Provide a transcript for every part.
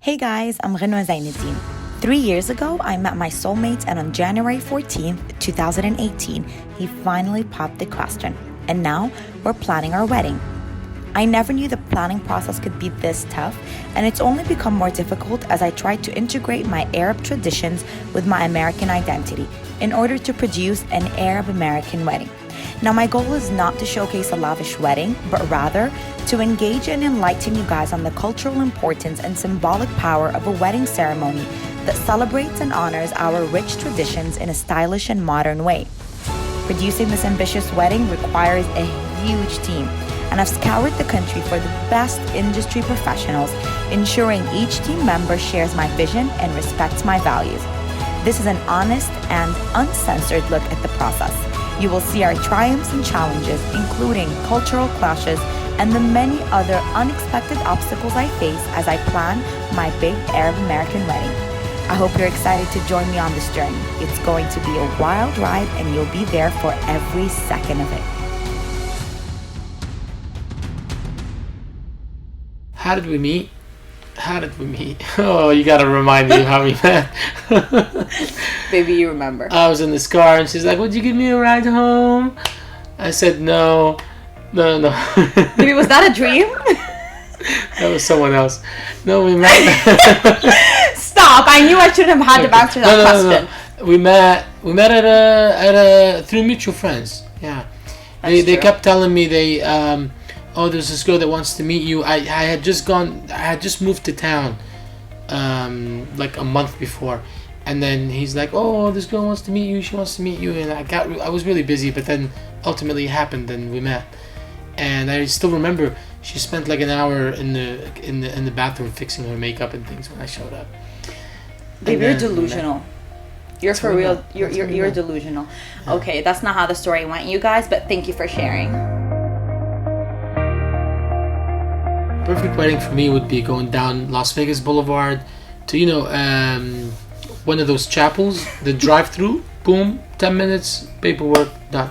Hey guys, I'm GUINWA 3 years ago, I met my soulmate, and on January 14th, 2018, he finally popped the question. And now, we're planning our wedding. I never knew the planning process could be this tough, and it's only become more difficult as I tried to integrate my Arab traditions with my American identity in order to produce an Arab-American wedding. Now, my goal is not to showcase a lavish wedding, but rather to engage and enlighten you guys on the cultural importance and symbolic power of a wedding ceremony that celebrates and honors our rich traditions in a stylish and modern way. Producing this ambitious wedding requires a huge team, and I've scoured the country for the best industry professionals, ensuring each team member shares my vision and respects my values. This is an honest and uncensored look at the process. You will see our triumphs and challenges, including cultural clashes and the many other unexpected obstacles I face as I plan my big Arab-American wedding. I hope you're excited to join me on this journey. It's going to be a wild ride, and you'll be there for every second of it. How did we meet? Oh, you gotta remind me how we met. Baby, you remember. I was in this car and she's like, "Would you give me a ride home?" I said, No. Baby, was that a dream? That was someone else. No, we met. Stop! I knew I shouldn't have had to answer that question. No. We met at a through mutual friends. Yeah. They kept telling me oh, there's this girl that wants to meet you. I had just moved to town like a month before, and then he's like, "Oh, this girl wants to meet you. She wants to meet you." And I was really busy, but then ultimately it happened and we met. And I still remember she spent like an hour in the bathroom fixing her makeup and things when I showed up. Baby, you're delusional. You're for real. You're delusional. Yeah. Okay, that's not how the story went, you guys. But thank you for sharing. Perfect wedding for me would be going down Las Vegas Boulevard to one of those chapels, the drive-through. Boom, 10 minutes, paperwork, done.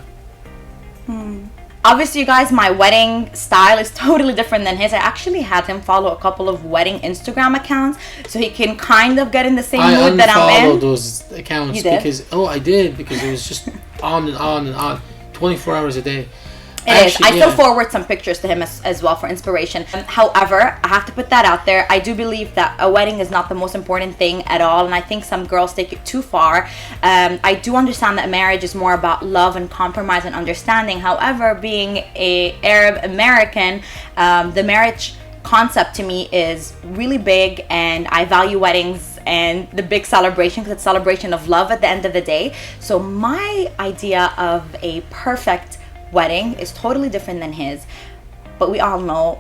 Obviously, you guys, my wedding style is totally different than his. I actually had him follow a couple of wedding Instagram accounts so he can kind of get in the same mood that I'm in. I unfollowed those accounts I did because it was just on and on and on, 24 hours a day. I still forward some pictures to him as well for inspiration. However, I have to put that out there. I do believe that a wedding is not the most important thing at all, and I think some girls take it too far. I do understand that marriage is more about love and compromise and understanding. However, being a Arab American, the marriage concept to me is really big, and I value weddings and the big celebration because it's a celebration of love at the end of the day. So my idea of a perfect wedding is totally different than his, but we all know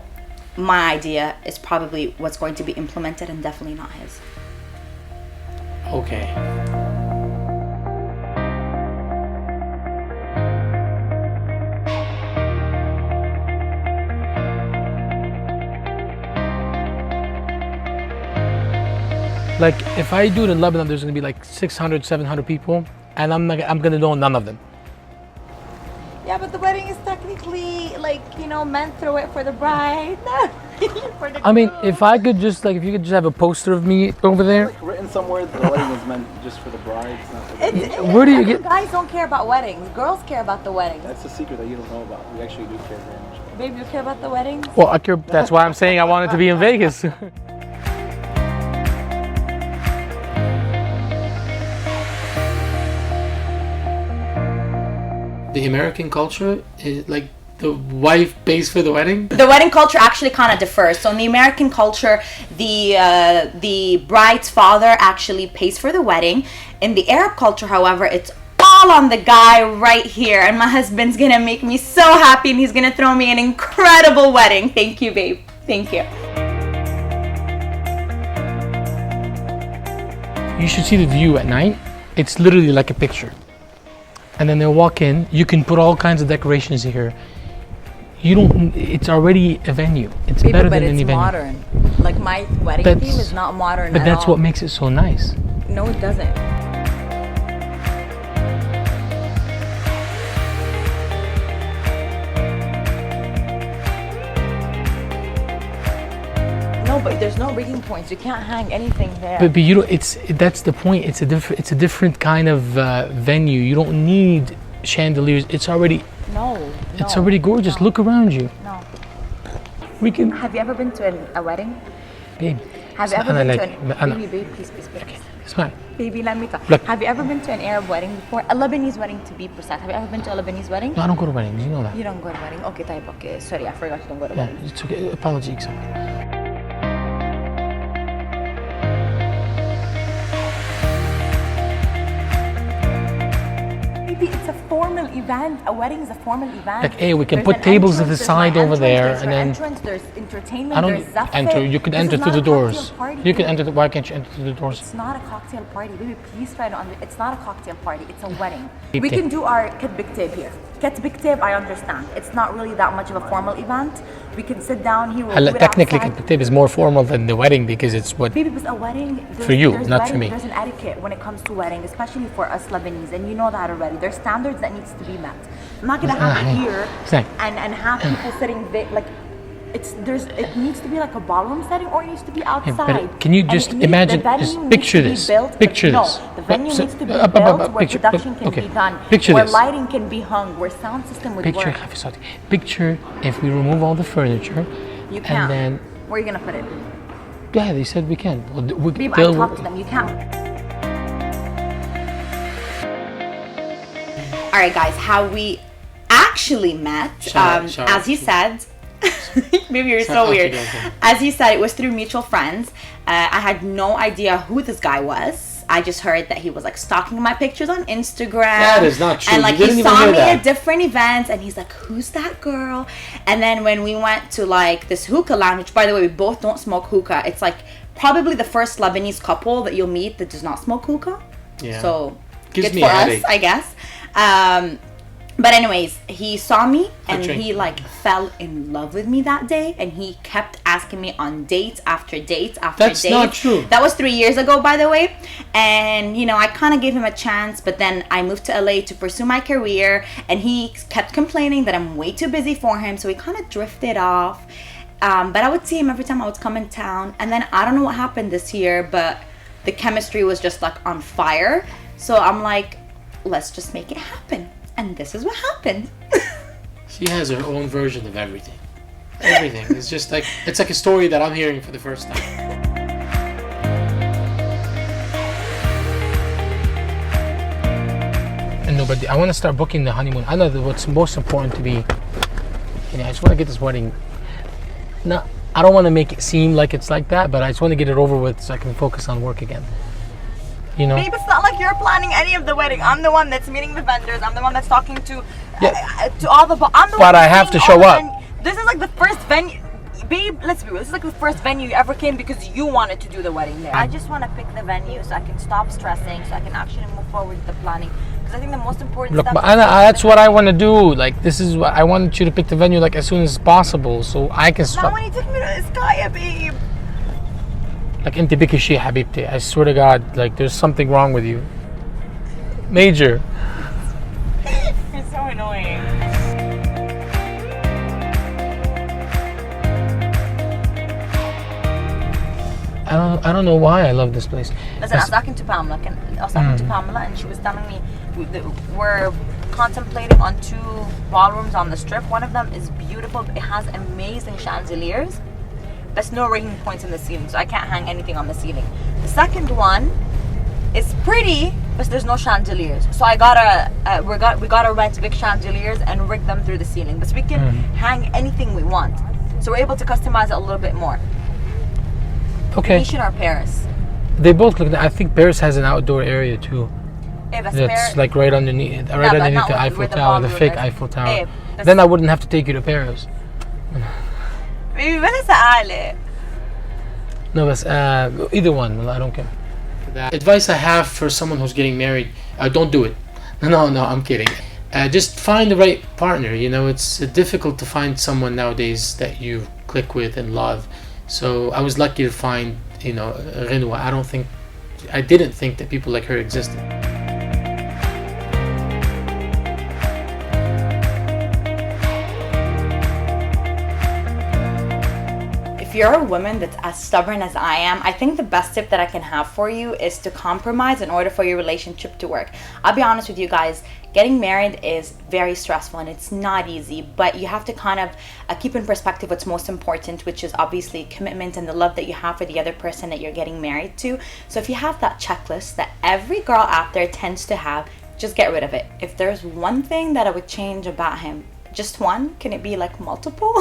my idea is probably what's going to be implemented and definitely not his. Okay. Like if I do it in Lebanon, there's gonna be like 600, 700 people, and I'm gonna know none of them. Yeah, but the wedding is technically men throw it for the bride. For the I mean, if you could just have a poster of me over there. Like written somewhere, the wedding is meant just for the bride. It's not Where do you get? Guys don't care about weddings. Girls care about the wedding. That's the secret that you don't know about. We actually do care very much. Babe, you care about the wedding? Well, I care. That's why I'm saying I want it to be in Vegas. The American culture is like the wife pays for the wedding. The wedding culture actually kind of differs. So in the American culture, the bride's father actually pays for the wedding. In the Arab culture, however, it's all on the guy right here. And my husband's gonna make me so happy, and he's gonna throw me an incredible wedding. Thank you, babe. Thank you. You should see the view at night. It's literally like a picture. And then they'll walk in. You can put all kinds of decorations here. It's already a venue. It's better than any venue. But it's modern. Like my wedding theme is not modern at all. But that's what makes it so nice. No, it doesn't. No, No, but there's no rigging points. You can't hang anything there. But you don't. That's the point. It's a different kind of venue. You don't need chandeliers. It's already gorgeous. No. Look around you. No. We can. Have you ever been to a wedding? Babe. Have you ever been to أنا baby, please. اسمعي. Baby, let me talk. Look. Have you ever been to an Arab wedding before? A Lebanese wedding, to be precise. Have you ever been to a Lebanese wedding? No, I don't go to weddings. You know that. You don't go to wedding. Okay, type. Okay, sorry, I forgot you don't go to Yeah, weddings. it's okay. Apology accepted. Baby, it's a formal event. A wedding is a formal event. Like, hey, we can There's put an tables to entrance, the there's my side over entrance, there, there's and your then entrance, there's entertainment, I don't there's zaffe. enter. You could This enter is through not the a doors. cocktail party, You can baby. enter. Why can't you enter through the doors? It's not a cocktail party, baby. Please try to it's not a cocktail party. It's a wedding. Big We tip. can do our big tip here. Big tip, I understand. It's not really that much of a formal event. We can sit down here. We'll هلا do it technically outside. الكتاب is more formal than the wedding because it's what. Baby, but a wedding, For you, there's not for me. There's an etiquette when it comes to wedding, especially for us Lebanese, and you know that already. There's standards that needs to be met. I'm not gonna have it here Exactly. and have people sitting like it needs to be like a ballroom setting, or it needs to be outside. Can you And just it needs- imagine? the venue Just needs picture to be this. built, Picture no, this. the venue So- needs to be built where picture- production can okay. be done, Picture where this. lighting can be hung, where sound system would Picture, work. picture if we remove all the furniture, You and can't. then Where are you gonna put it? yeah, they said we can. Well, Babe, I talked to them. You can't. All right, guys, how we actually met, Shout out as he said, maybe you're so Okay, weird. okay. As he said, it was through mutual friends. I had no idea who this guy was. I just heard that he was like stalking my pictures on Instagram. That is not true. And like You didn't he even saw hear me that. at different events, and he's like, "Who's that girl?" And then when we went to like this hookah lounge, which by the way we both don't smoke hookah, it's like probably the first Lebanese couple that you'll meet that does not smoke hookah. Yeah. So Gives good me for a us, headache. I guess. But anyways, he saw me and drink. he like fell in love with me that day, and he kept asking me on dates after dates after That's dates. not true. That was 3 years ago, by the way. And you know, I kind of gave him a chance, but then I moved to LA to pursue my career, and he kept complaining that I'm way too busy for him, so we kind of drifted off. But I would see him every time I would come in town, and then I don't know what happened this year, but the chemistry was just like on fire. So I'm like, let's just make it happen. And this is what happened. She has her own version of everything. Everything. It's like a story that I'm hearing for the first time. And nobody. I want to start booking the honeymoon. I know that what's most important to be. I just want to get this wedding. No, I don't want to make it seem like it's like that, but I just want to get it over with so I can focus on work again. You know. Babe, it's not like you're planning any of the wedding. I'm the one that's meeting the vendors. I'm the one that's talking to all the. I'm the But one I that's have to seeing show all the up. This is like the first venue. Babe, let's be real. This is like the first venue you ever came because you wanted to do the wedding there. I just want to pick the venue so I can stop stressing, so I can actually move forward with the planning. Because I think the most important Look, stuff. but that's what I want to do. Like, this is what I wanted you to pick the venue like as soon as possible, so I can Now start. when you took me to Iskaya, babe. Like, انت بك شيء حبيبتي. I swear to God, like, there's something wrong with you. Major. You're so annoying. I don't know why I love this place. Listen, I was talking to Pamela, and she was telling me we're contemplating on 2 ballrooms on the strip. One of them is beautiful. It has amazing chandeliers. There's no rigging points in the ceiling, so I can't hang anything on the ceiling. The second one is pretty, but there's no chandeliers. So I we gotta rent big chandeliers and rig them through the ceiling. But we can hang anything we want. So we're able to customize it a little bit more. Okay. Venetian or Paris? They both look. I think Paris has an outdoor area too. That's like right underneath but underneath not the where Eiffel the Tower, the ballroom fake is. Eiffel Tower. That's- Then I wouldn't have to take you to Paris. Baby, بلا سألة. No, but either one. I don't care. Advice I have for someone who's getting married: don't do it. No, I'm kidding. Just find the right partner. You know, it's difficult to find someone nowadays that you click with and love. So I was lucky to find, GUINWA. I didn't think that people like her existed. If you're a woman that's as stubborn as I am, I think the best tip that I can have for you is to compromise in order for your relationship to work. I'll be honest with you guys, getting married is very stressful and it's not easy, but you have to kind of keep in perspective what's most important, which is obviously commitment and the love that you have for the other person that you're getting married to. So if you have that checklist that every girl out there tends to have, just get rid of it. If there's one thing that I would change about him, just one, can it be like multiple?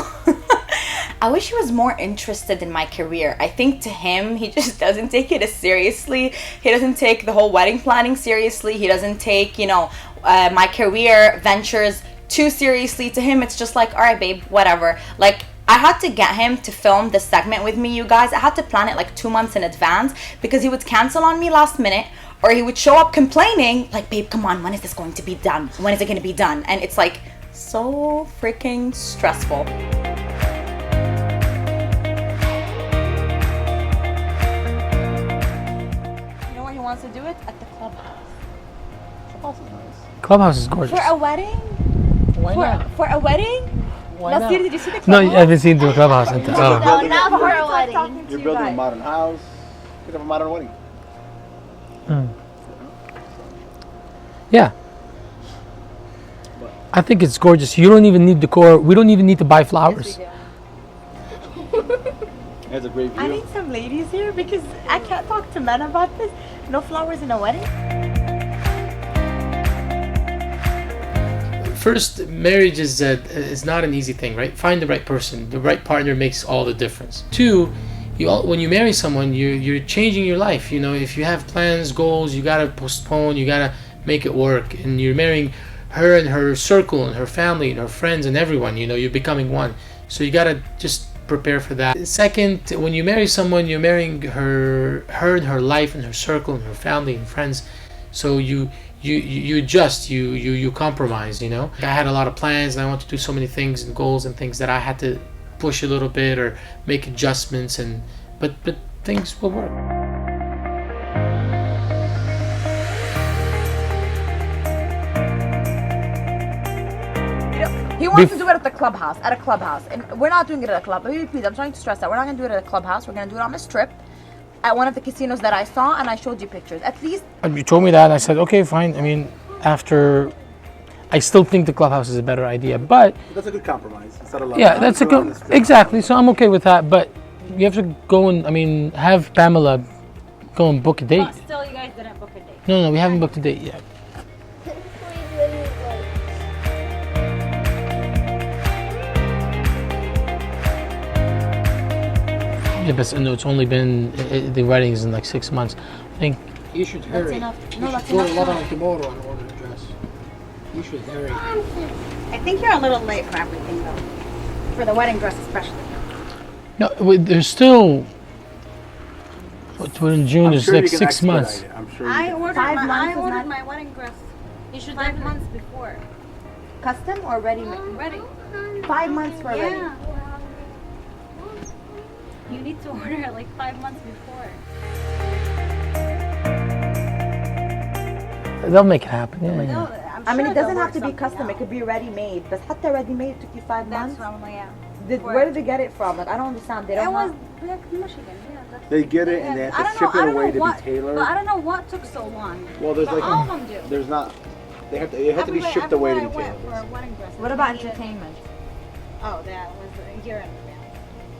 I wish he was more interested in my career. I think to him, he just doesn't take it as seriously. He doesn't take the whole wedding planning seriously. He doesn't take, my career ventures too seriously. To him, it's just like, all right, babe, whatever. Like, I had to get him to film this segment with me, you guys. I had to plan it like 2 months in advance because he would cancel on me last minute, or he would show up complaining, like, babe, come on, when is this going to be done? When is it going to be done? And it's like so freaking stressful. Wants to do it at the clubhouse. Clubhouse is nice. Clubhouse is gorgeous. For a wedding? Why not? For a wedding? Why Nasir, not? did you see the clubhouse? No, I haven't seen the clubhouse. No, not for a wedding. You're building a modern house. You have a modern wedding. Yeah. I think it's gorgeous. You don't even need decor. We don't even need to buy flowers. Yes, That's a great view. I need some ladies here because I can't talk to men about this. No flowers in a wedding. First, marriage is not an easy thing, right? Find the right person. The right partner makes all the difference. Two, when you marry someone, you're changing your life. If you have plans, goals, you gotta postpone. You gotta make it work. And you're marrying her and her circle and her family and her friends and everyone. You're becoming one. So you gotta just prepare for that. Second, when you marry someone, you're marrying her and her life and her circle and her family and friends. So you adjust, you compromise. I had a lot of plans and I want to do so many things and goals and things that I had to push a little bit or make adjustments, but things will work. He wants to do it at the clubhouse, and we're not doing it at a club. Please, I'm trying to stress that we're not going to do it at a clubhouse. We're going to do it on a strip at one of the casinos that I saw, and I showed you pictures. At least you told me that, and I said, okay, fine. I mean, after, I still think the clubhouse is a better idea, but that's a good compromise. Instead of that's a good, exactly. So I'm okay with that, but you have to go and, have Pamela go and book a date. but still, you guys didn't book a date. No, we haven't booked a date yet. Yeah, but no, it's only been, the wedding is in like 6 months. I think you should hurry. Enough. You No, should that's go enough to London time. tomorrow and order a dress. You should hurry. I think you're a little late for everything, though. For the wedding dress, especially. No, there's still, we're in June, there's like 6 months. I'm sure I ordered months is not- my wedding dress You should 5 months before. Custom or ready-made? Ready? 5 months for a wedding. Yeah. You need to order it like 5 months before. They'll make it happen. Yeah, No, yeah. I'm I mean, sure it doesn't they'll have to work be custom. something It could be ready-made. But hatta ready-made took you 5 out. months. That's from, yeah. Where did they get it from? Like, I don't understand. They It don't was have... back in Michigan. Yeah, They get it and they I have don't to know- ship I it don't away know to what- be tailored. But I don't know what took so long. Well, there's But like all of them do. there's not. They have to be shipped away to be everywhere I tailored. went for wedding dresses. What about they needed- entertainment? Oh, that was a year in advance.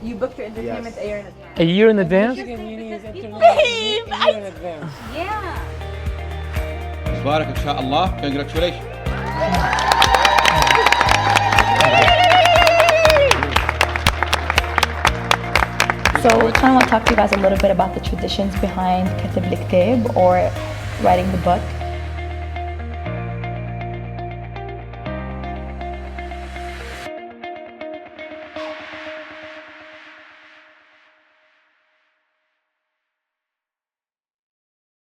You booked your entertainment Yes. a year in advance. A year in advance? Because people- in advance. Yeah. مبارك ان شاء الله. Congratulations. So I kind of want to talk to you guys a little bit about the traditions behind كتب الكتاب or writing the book.